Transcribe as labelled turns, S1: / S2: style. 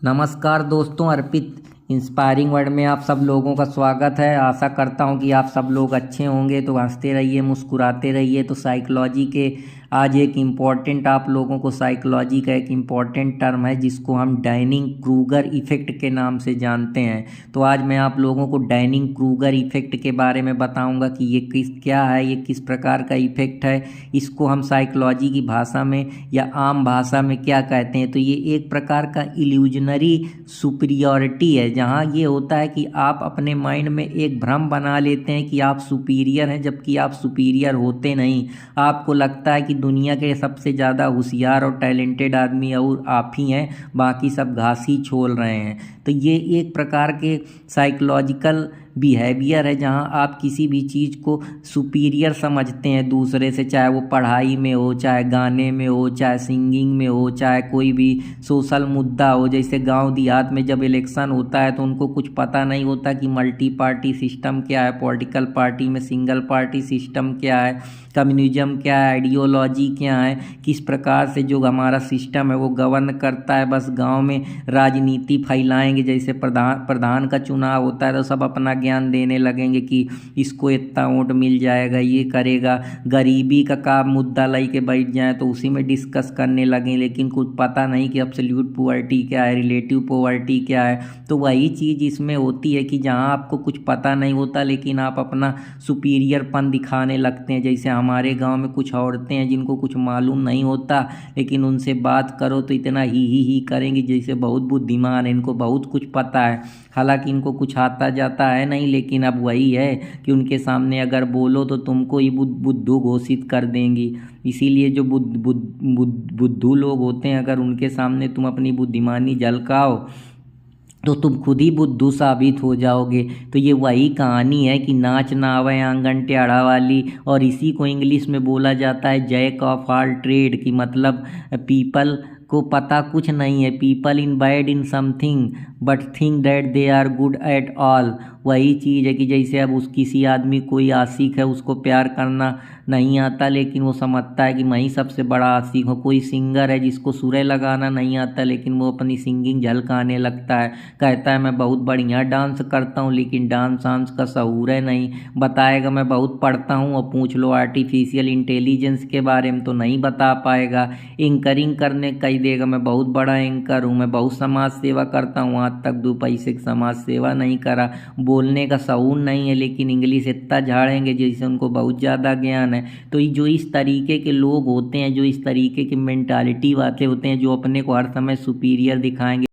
S1: नमस्कार दोस्तों, अर्पित inspiring word में आप सब लोगों का स्वागत है। आशा करता हूं कि आप सब लोग अच्छे होंगे। तो हंसते रहिए, मुस्कुराते रहिए। तो साइकोलॉजी के आज एक इम्पॉर्टेंट, आप लोगों को साइकोलॉजी का एक इम्पॉर्टेंट टर्म है जिसको हम डाइनिंग क्रूगर इफ़ेक्ट के नाम से जानते हैं। तो आज मैं आप लोगों को डाइनिंग क्रूगर इफ़ेक्ट के बारे में बताऊंगा कि ये क्या है, ये किस प्रकार का इफ़ेक्ट है, इसको हम साइकोलॉजी की भाषा में या आम भाषा में क्या कहते हैं। तो ये एक प्रकार का इल्यूजनरी सुपीरियॉरिटी है, जहाँ ये होता है कि आप अपने माइंड में एक भ्रम बना लेते हैं कि आप सुपीरियर हैं, जबकि आप सुपीरियर होते नहीं। आपको लगता है कि दुनिया के सबसे ज़्यादा होशियार और टैलेंटेड आदमी और आप ही हैं, बाकी सब घास ही छोल रहे हैं। तो ये एक प्रकार के साइकोलॉजिकल बिहेवियर है जहाँ आप किसी भी चीज़ को सुपीरियर समझते हैं दूसरे से, चाहे वो पढ़ाई में हो, चाहे गाने में हो, चाहे सिंगिंग में हो, चाहे कोई भी सोशल मुद्दा हो। जैसे गांव देहात में जब इलेक्शन होता है तो उनको कुछ पता नहीं होता कि मल्टी पार्टी सिस्टम क्या है, पॉलिटिकल पार्टी में सिंगल पार्टी सिस्टम क्या है, कम्युनिज्म क्या है, आइडियोलॉजी क्या है, किस प्रकार से जो हमारा सिस्टम है वो गवर्न करता है। बस गांव में राजनीति फैलाएंगे। जैसे प्रधान का चुनाव होता है तो सब अपना ज्ञान देने लगेंगे कि इसको इतना वोट मिल जाएगा, ये करेगा। गरीबी का मुद्दा लाई के बैठ जाए तो उसी में डिस्कस करने लगें, लेकिन कुछ पता नहीं कि एब्सोल्यूट पॉवर्टी क्या है, रिलेटिव पॉवर्टी क्या है। तो वही चीज़ इसमें होती है कि जहाँ आपको कुछ पता नहीं होता लेकिन आप अपना सुपीरियरपन दिखाने लगते हैं। जैसे हमारे गांव में कुछ औरतें हैं जिनको कुछ मालूम नहीं होता, लेकिन उनसे बात करो तो इतना ही करेंगी जैसे बहुत बुद्धिमान है, इनको बहुत कुछ पता है। हालांकि इनको कुछ आता जाता है नहीं, लेकिन अब वही है कि उनके सामने अगर बोलो तो तुमको ही बुद्धू घोषित कर देंगी। इसीलिए जो बुद्धू लोग होते हैं, अगर उनके सामने तुम अपनी बुद्धिमानी झलकाओ तो तुम खुद ही बुद्धू साबित हो जाओगे। तो ये वही कहानी है कि नाच ना आवे आंगन टेढ़ा वाली। और इसी को इंग्लिश में बोला जाता है जैक ऑफ ऑल ट्रेड, की मतलब पीपल को पता कुछ नहीं है, people in bad in something but think that they are good at all. वही चीज़ है कि जैसे अब किसी आदमी, कोई आशिक है, उसको प्यार करना नहीं आता लेकिन वो समझता है कि मैं ही सबसे बड़ा आशिक हूँ। कोई सिंगर है जिसको सुरें लगाना नहीं आता लेकिन वो अपनी सिंगिंग झलकाने लगता है, कहता है मैं बहुत बढ़िया डांस करता हूँ, लेकिन डांस वांस का शऊर है नहीं। बताएगा मैं बहुत पढ़ता हूँ, और पूछ लो आर्टिफिशियल इंटेलिजेंस के बारे में तो नहीं बता पाएगा। एंकरिंग करने कह देगा मैं बहुत बड़ा एंकर हूँ, मैं बहुत समाज सेवा करता हूँ, आज तक 2 पैसे की समाज सेवा नहीं करा। बोलने का शऊर नहीं है लेकिन इंग्लिश इतना झाड़ेंगे जैसे उनको बहुत ज़्यादा ज्ञान है। तो जो इस तरीके के लोग होते हैं, जो इस तरीके की मेंटालिटी वाले होते हैं, जो अपने को हर समय सुपीरियर दिखाएंगे,